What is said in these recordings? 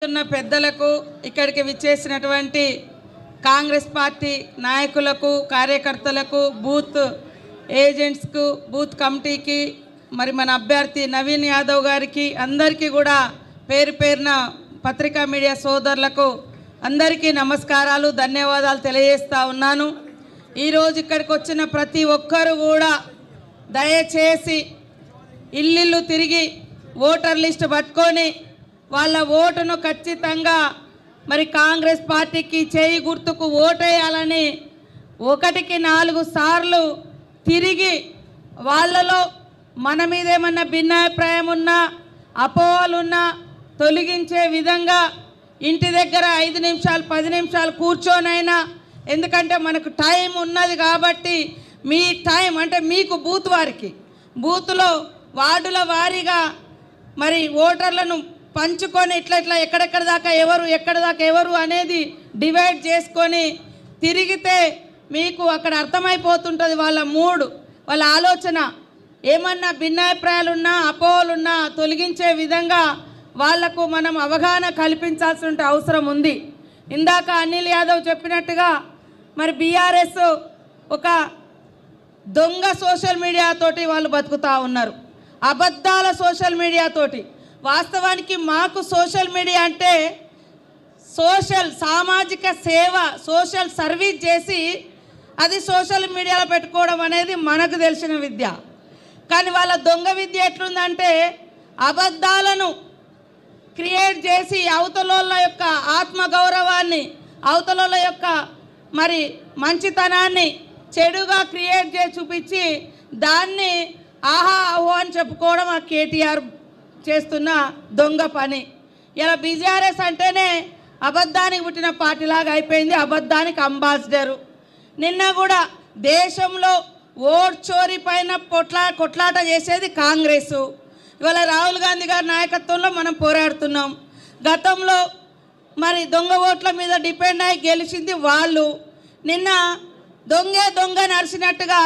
ఉన్న పెద్దలకు ఇక్కడికి విచ్చేసినటువంటి కాంగ్రెస్ పార్టీ నాయకులకు కార్యకర్తలకు బూత్ ఏజెంట్స్కు బూత్ కమిటీకి మరి మన అభ్యర్థి నవీన్ యాదవ్ గారికి అందరికీ కూడా పేరు పేరున పత్రికా మీడియా సోదరులకు అందరికీ నమస్కారాలు ధన్యవాదాలు తెలియజేస్తా ఉన్నాను। ఈరోజు ఇక్కడికి వచ్చిన ప్రతి ఒక్కరు కూడా దయచేసి ఇల్లు తిరిగి ఓటర్ లిస్ట్ పట్టుకొని వాళ్ళ ఓటును ఖచ్చితంగా మరి కాంగ్రెస్ పార్టీకి చేయి గుర్తుకు ఓటేయాలని 1-4 సార్లు తిరిగి వాళ్ళలో మన మీద ఏమన్నా భిన్నాభిప్రాయం ఉన్నా అపోహలున్నా తొలగించే విధంగా ఇంటి దగ్గర 5 నిమిషాలు 10 నిమిషాలు కూర్చోనైనా, ఎందుకంటే మనకు టైం ఉన్నది కాబట్టి మీ టైం అంటే మీకు బూత్ వారికి బూత్లో వార్డుల వారీగా మరి ఓటర్లను పంచుకొని ఇట్లా ఎక్కడెక్కడ దాకా ఎవరు అనేది డివైడ్ చేసుకొని తిరిగితే మీకు అక్కడ అర్థమైపోతుంటుంది వాళ్ళ మూడ్, వాళ్ళ ఆలోచన, ఏమన్నా భిన్నాభిప్రాయాలున్నా అపోహలున్నా తొలగించే విధంగా వాళ్లకు మనం అవగాహన కల్పించాల్సిన అవసరం ఉంది। ఇందాక అనిల్ యాదవ్ చెప్పినట్టుగా మరి బీఆర్ఎస్ ఒక దొంగ సోషల్ మీడియా తోటి వాళ్ళు బతుకుతూ ఉన్నారు, అబద్ధాల సోషల్ మీడియా తోటి। వాస్తవానికి మాకు సోషల్ మీడియా అంటే సామాజిక సేవ సోషల్ సర్వీస్ చేసి అది సోషల్ మీడియాలో పెట్టుకోవడం అనేది మనకు తెలిసిన విద్య। కానీ వాళ్ళ దొంగ విద్య ఎట్లుందంటే అబద్ధాలను క్రియేట్ చేసి అవతలోళ్ళ యొక్క ఆత్మగౌరవాన్ని అవతలోళ్ళ యొక్క మరి మంచితనాన్ని చెడుగా క్రియేట్ చేసి చూపించి దాన్ని ఆహా అహో అని చెప్పుకోవడం ఆ కేటీఆర్ చేస్తున్న దొంగ పని। ఇలా బీజేఆర్ఎస్ అంటేనే అబద్ధానికి పుట్టిన పార్టీలాగా అయిపోయింది, అబద్ధానికి అంబాసిడరు। నిన్న కూడా దేశంలో ఓట్ చోరీ పైన కొట్లాట చేసేది కాంగ్రెస్, ఇవాళ రాహుల్ గాంధీ గారి నాయకత్వంలో మనం పోరాడుతున్నాం। గతంలో మరి దొంగ ఓట్ల మీద డిపెండ్ అయి గెలిచింది వాళ్ళు। నిన్న దొంగ నడిచినట్టుగా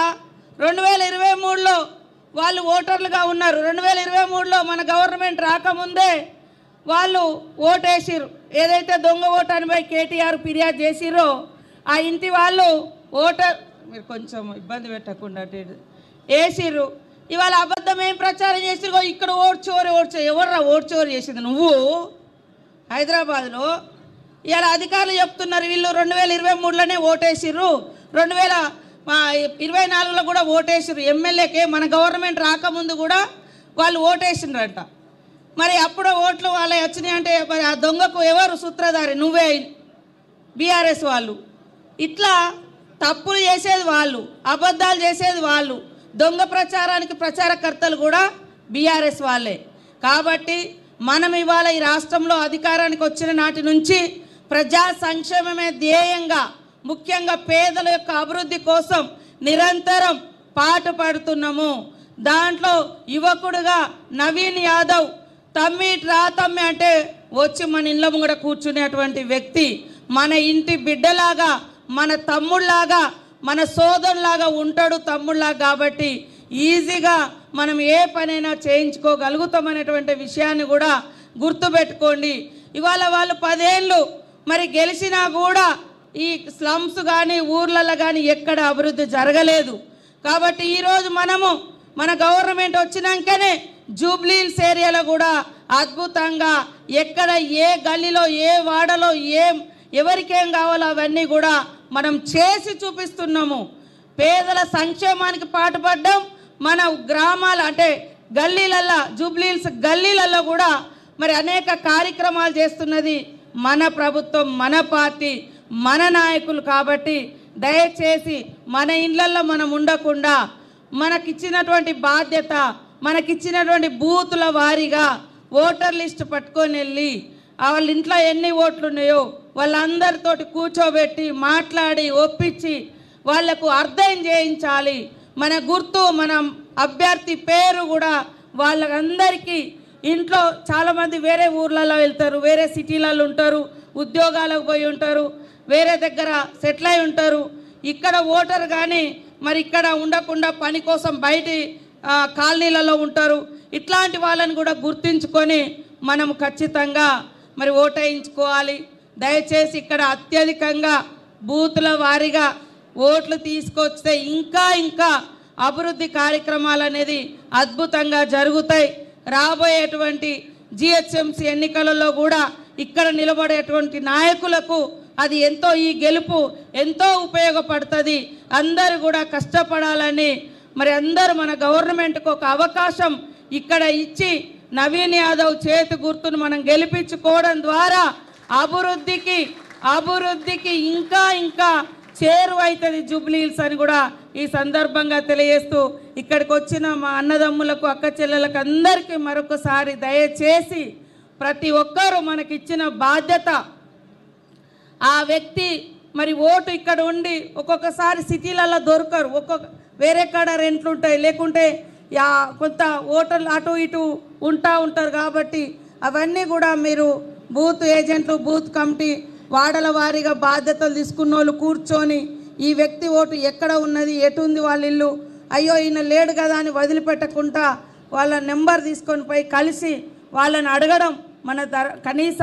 2023లో వాళ్ళు ఓటర్లుగా ఉన్నారు। 2023లో మన గవర్నమెంట్ రాకముందే వాళ్ళు ఓటేసిరు, ఏదైతే దొంగ ఓటు అని పోయి కేటీఆర్ ఫిర్యాదు చేసిరో ఆ ఇంటి వాళ్ళు మీరు కొంచెం ఇబ్బంది పెట్టకుండా వేసిర్రు। ఇవాళ అబద్ధం ఏం ప్రచారం చేసిరో ఇక్కడ ఓటు చోరీ ఎవర్రా ఓటు చోరీ చేసింది నువ్వు హైదరాబాద్లో। ఇవాళ అధికారులు చెప్తున్నారు వీళ్ళు 2023లోనే ఓటేసిర్రు, 2024లో కూడా ఓటేసిర్రు, ఎమ్మెల్యేకే మన గవర్నమెంట్ రాకముందు కూడా వాళ్ళు ఓటేసిండ్రంట। మరి అప్పుడు ఓట్లు వాళ్ళే వచ్చినాయి అంటే మరి ఆ దొంగకు ఎవరు సూత్రధారి? నువ్వే, బీఆర్ఎస్ వాళ్ళు। ఇట్లా తప్పులు చేసేది వాళ్ళు, అబద్ధాలు చేసేది వాళ్ళు, దొంగ ప్రచారానికి ప్రచారకర్తలు కూడా బీఆర్ఎస్ వాళ్ళే। కాబట్టి మనం ఇవాళ ఈ రాష్ట్రంలో అధికారానికి వచ్చిన నాటి నుంచి ప్రజా సంక్షేమమే ధ్యేయంగా ముఖ్యంగా పేదల యొక్క అభివృద్ధి కోసం నిరంతరం పాటుపడుతున్నాము। దాంట్లో యువకుడుగా నవీన్ యాదవ్ తమ్మి అంటే వచ్చి మన ఇళ్ళ ముంగడ కూర్చునేటువంటి వ్యక్తి, మన ఇంటి బిడ్డలాగా మన తమ్ముళ్లాగా మన సోదరులాగా ఉంటాడు, తమ్ముళ్లాగా। కాబట్టి ఈజీగా మనం ఏ పనైనా చేయించుకోగలుగుతామనేటువంటి విషయాన్ని కూడా గుర్తుపెట్టుకోండి। ఇవాళ వాళ్ళు 10 ఏళ్ళు మరి గెలిచినా కూడా ఈ స్లమ్స్ కానీ ఊర్లలో కానీ ఎక్కడ అభివృద్ధి జరగలేదు। కాబట్టి ఈరోజు మనము మన గవర్నమెంట్ వచ్చినాకనే జూబ్లీహిల్స్ ఏరియాలో కూడా అద్భుతంగా ఎక్కడ ఏ గల్లీలో ఏ వాడలో ఎవరికేం కావాలో అవన్నీ కూడా మనం చేసి చూపిస్తున్నాము। పేదల సంక్షేమానికి పాటుపడ్డాం। మన గ్రామాల అంటే గల్లీలల్లో జూబ్లీహిల్స్ గల్లీలలో కూడా మరి అనేక కార్యక్రమాలు చేస్తున్నది మన ప్రభుత్వం, మన పార్టీ, మన నాయకులు। కాబట్టి దయచేసి మన ఇళ్ళల్లో మనం ఉండకుండా మనకిచ్చినటువంటి బాధ్యత, మనకిచ్చినటువంటి బూతుల వారీగా ఓటర్ లిస్ట్ పట్టుకొని వెళ్ళి వాళ్ళ ఇంట్లో ఎన్ని ఓట్లు ఉన్నాయో వాళ్ళందరితోటి కూర్చోబెట్టి మాట్లాడి ఒప్పించి వాళ్లకు అర్థం చేయించాలి। మన గుర్తు మన అభ్యర్థి పేరు కూడా వాళ్ళందరికీ ఇంట్లో చాలామంది వేరే ఊర్లలో వెళ్తారు, వేరే సిటీలలో ఉంటారు, ఉద్యోగాలకు పోయి ఉంటారు, వేరే దగ్గర సెటిల్ అయి ఉంటారు। ఇక్కడ ఓటర్ కానీ మరి ఇక్కడ ఉండకుండా పని కోసం బయటి కాలనీలలో ఉంటారు। ఇట్లాంటి వాళ్ళని కూడా గుర్తించుకొని మనం ఖచ్చితంగా మరి ఓటేయించుకోవాలి. దయచేసి ఇక్కడ అత్యధికంగా బూతుల వారీగా ఓట్లు తీసుకొస్తే ఇంకా ఇంకా అభివృద్ధి కార్యక్రమాలు అనేది అద్భుతంగా జరుగుతాయి. రాబోయేటువంటి జిహెచ్ఎంసీ ఎన్నికలలో కూడా ఇక్కడ నిలబడేటువంటి నాయకులకు అది ఎంతో, ఈ గెలుపు ఎంతో ఉపయోగపడుతుంది. అందరూ కూడా కష్టపడాలని, మరి అందరూ మన గవర్నమెంట్కు ఒక అవకాశం ఇక్కడ ఇచ్చి నవీన్ యాదవ్ చేతి గుర్తును మనం గెలిపించుకోవడం ద్వారా అభివృద్ధికి ఇంకా ఇంకా చేరువైతుంది జూబ్లీ హిల్స్ అని కూడా ఈ సందర్భంగా తెలియజేస్తూ, ఇక్కడికి వచ్చిన మా అన్నదమ్ములకు, అక్క చెల్లెలకు అందరికీ మరొకసారి దయచేసి ప్రతి ఒక్కరూ మనకిచ్చిన బాధ్యత, ఆ వ్యక్తి మరి ఓటు ఇక్కడ ఉండి ఒక్కొక్కసారి సిటీలలో దొరకరు, వేరే కాడ రెంట్లు ఉంటాయి, లేకుంటే కొంత ఓటర్లు అటు ఇటు ఉంటారు. కాబట్టి అవన్నీ కూడా మీరు బూత్ ఏజెంట్లు, బూత్ కమిటీ, వార్డుల వారీగా బాధ్యతలు తీసుకున్న వాళ్ళు కూర్చొని ఈ వ్యక్తి ఓటు ఎక్కడ ఉన్నది, ఎటు ఉంది వాళ్ళ ఇల్లు, అయ్యో ఈయన లేడు కదా అని వదిలిపెట్టకుండా వాళ్ళ నెంబర్ తీసుకొని పోయి కలిసి వాళ్ళని అడగడం మన కనీస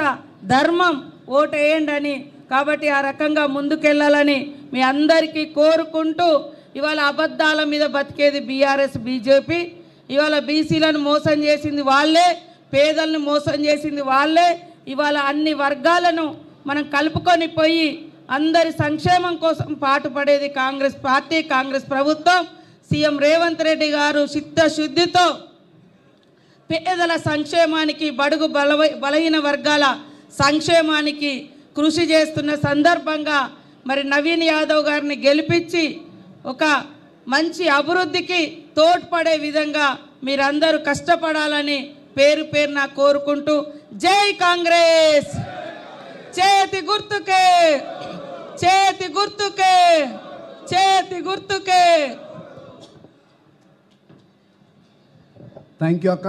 ధర్మం, ఓటు వేయండి అని. కాబట్టి ఆ రకంగా ముందుకెళ్ళాలని మీ అందరికీ కోరుకుంటూ, ఇవాళ అబద్ధాల మీద బతికేది బీఆర్ఎస్ బీజేపీ. ఇవాళ బీసీలను మోసం చేసింది వాళ్ళే, పేదలను మోసం చేసింది వాళ్ళే. ఇవాళ అన్ని వర్గాలను మనం కలుపుకొని పోయి అందరి సంక్షేమం కోసం పాటుపడేది కాంగ్రెస్ పార్టీ, కాంగ్రెస్ ప్రభుత్వం. సీఎం రేవంత్ రెడ్డి గారు చిత్తశుద్ధితో పేదల సంక్షేమానికి, బడుగు బలహీన వర్గాల సంక్షేమానికి కృషి చేస్తున్న సందర్భంగా మరి నవీన్ యాదవ్ గారిని గెలిపించి ఒక మంచి అభివృద్ధికి తోడ్పడే విధంగా మీరందరూ కష్టపడాలని పేరు పేరున కోరుకుంటూ, జై కాంగ్రెస్, చేతి గుర్తుకే, చేతి గుర్తుకే, చేతి గుర్తుకే. థ్యాంక్ యూ అక్క.